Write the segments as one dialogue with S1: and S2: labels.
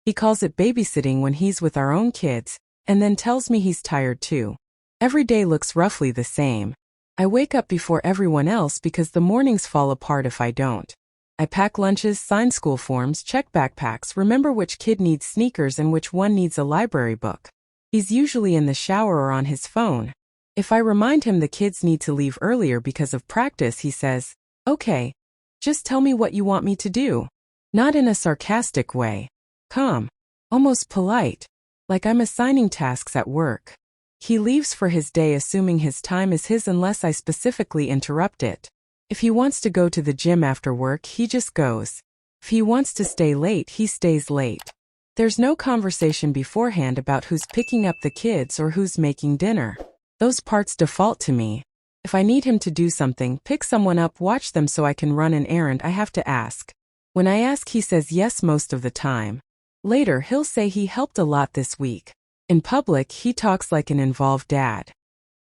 S1: He calls it babysitting when he's with our own kids, and then tells me he's tired too. Every day looks roughly the same. I wake up before everyone else because the mornings fall apart if I don't. I pack lunches, sign school forms, check backpacks, remember which kid needs sneakers and which one needs a library book. He's usually in the shower or on his phone. If I remind him the kids need to leave earlier because of practice, he says, "Okay, just tell me what you want me to do." Not in a sarcastic way. Calm. Almost polite. Like I'm assigning tasks at work. He leaves for his day assuming his time is his unless I specifically interrupt it. If he wants to go to the gym after work, he just goes. If he wants to stay late, he stays late. There's no conversation beforehand about who's picking up the kids or who's making dinner. Those parts default to me. If I need him to do something, pick someone up, watch them so I can run an errand, I have to ask. When I ask, he says yes most of the time. Later, he'll say he helped a lot this week. In public, he talks like an involved dad.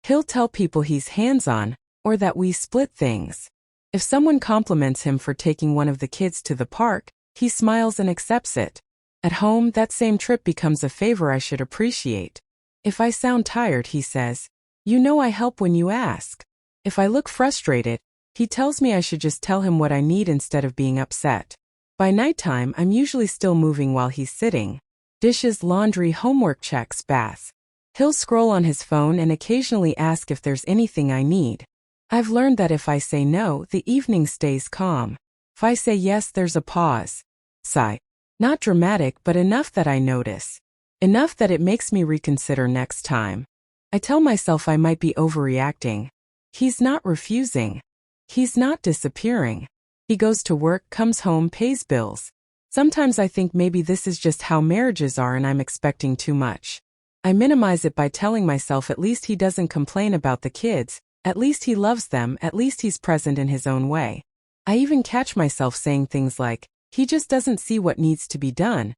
S1: He'll tell people he's hands-on, or that we split things. If someone compliments him for taking one of the kids to the park, he smiles and accepts it. At home, that same trip becomes a favor I should appreciate. If I sound tired, he says, "You know I help when you ask." If I look frustrated, he tells me I should just tell him what I need instead of being upset. By nighttime, I'm usually still moving while he's sitting. Dishes, laundry, homework checks, bath. He'll scroll on his phone and occasionally ask if there's anything I need. I've learned that if I say no, the evening stays calm. If I say yes, there's a pause. Sigh. Not dramatic, but enough that I notice. Enough that it makes me reconsider next time. I tell myself I might be overreacting. He's not refusing. He's not disappearing. He goes to work, comes home, pays bills. Sometimes I think maybe this is just how marriages are and I'm expecting too much. I minimize it by telling myself at least he doesn't complain about the kids, at least he loves them, at least he's present in his own way. I even catch myself saying things like, "He just doesn't see what needs to be done,"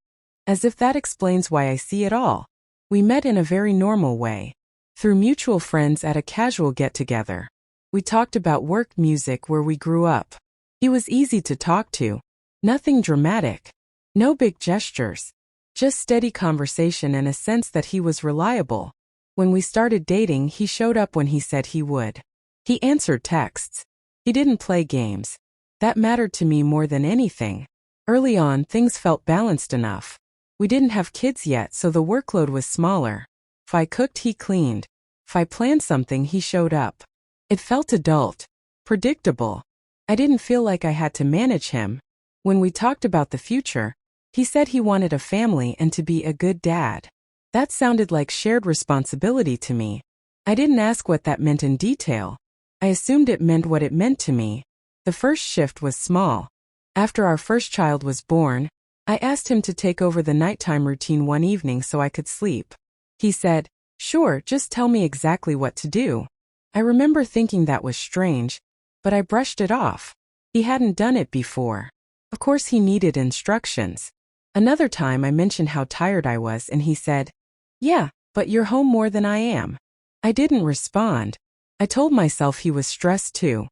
S1: as if that explains why I see it all. We met in a very normal way. Through mutual friends at a casual get-together. We talked about work, music, where we grew up. He was easy to talk to. Nothing dramatic. No big gestures. Just steady conversation and a sense that he was reliable. When we started dating, he showed up when he said he would. He answered texts. He didn't play games. That mattered to me more than anything. Early on, things felt balanced enough. We didn't have kids yet, so the workload was smaller. If I cooked, he cleaned. If I planned something, he showed up. It felt adult. Predictable. I didn't feel like I had to manage him. When we talked about the future, he said he wanted a family and to be a good dad. That sounded like shared responsibility to me. I didn't ask what that meant in detail. I assumed it meant what it meant to me. The first shift was small. After our first child was born, I asked him to take over the nighttime routine one evening so I could sleep. He said, "Sure, just tell me exactly what to do." I remember thinking that was strange, but I brushed it off. He hadn't done it before. Of course he needed instructions. Another time I mentioned how tired I was and he said, "Yeah, but you're home more than I am." I didn't respond. I told myself he was stressed too.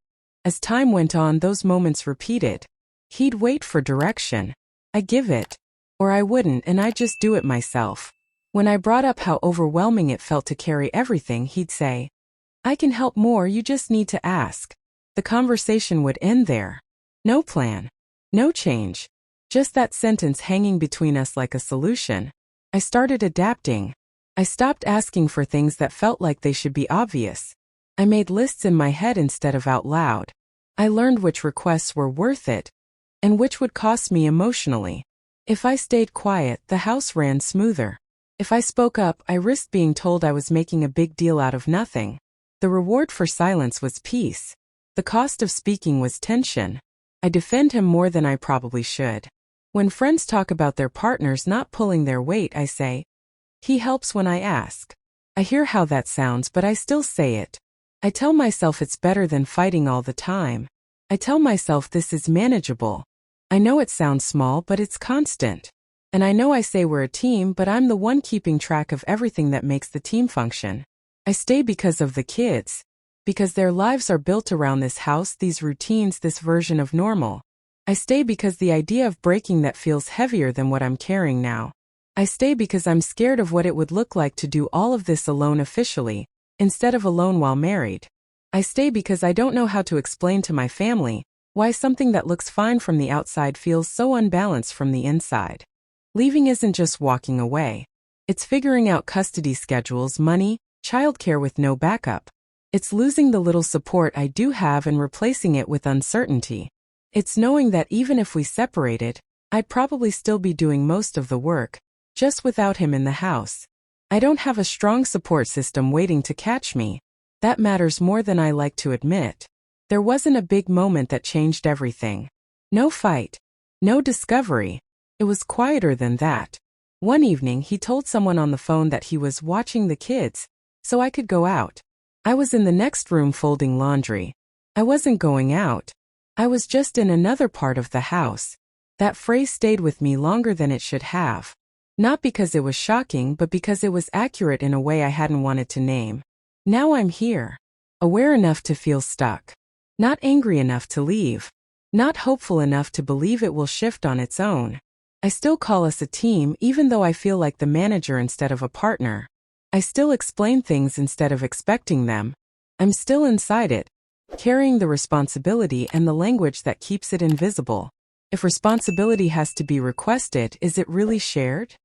S1: As time went on, those moments repeated. He'd wait for direction. I give it. Or I wouldn't, and I'd just do it myself. When I brought up how overwhelming it felt to carry everything, he'd say, "I can help more, you just need to ask." The conversation would end there. No plan. No change. Just that sentence hanging between us like a solution. I started adapting. I stopped asking for things that felt like they should be obvious. I made lists in my head instead of out loud. I learned which requests were worth it, and which would cost me emotionally. If I stayed quiet, the house ran smoother. If I spoke up, I risked being told I was making a big deal out of nothing. The reward for silence was peace. The cost of speaking was tension. I defend him more than I probably should. When friends talk about their partners not pulling their weight, I say, "He helps when I ask." I hear how that sounds, but I still say it. I tell myself it's better than fighting all the time. I tell myself this is manageable. I know it sounds small, but it's constant. And I know I say we're a team, but I'm the one keeping track of everything that makes the team function. I stay because of the kids. Because their lives are built around this house, these routines, this version of normal. I stay because the idea of breaking that feels heavier than what I'm carrying now. I stay because I'm scared of what it would look like to do all of this alone officially, instead of alone while married. I stay because I don't know how to explain to my family why something that looks fine from the outside feels so unbalanced from the inside. Leaving isn't just walking away. It's figuring out custody schedules, money, childcare with no backup. It's losing the little support I do have and replacing it with uncertainty. It's knowing that even if we separated, I'd probably still be doing most of the work, just without him in the house. I don't have a strong support system waiting to catch me. That matters more than I like to admit. There wasn't a big moment that changed everything. No fight. No discovery. It was quieter than that. One evening he told someone on the phone that he was watching the kids, so I could go out. I was in the next room folding laundry. I wasn't going out. I was just in another part of the house. That phrase stayed with me longer than it should have. Not because it was shocking, but because it was accurate in a way I hadn't wanted to name. Now I'm here. Aware enough to feel stuck. Not angry enough to leave. Not hopeful enough to believe it will shift on its own. I still call us a team even though I feel like the manager instead of a partner. I still explain things instead of expecting them. I'm still inside it, carrying the responsibility and the language that keeps it invisible. If responsibility has to be requested, is it really shared?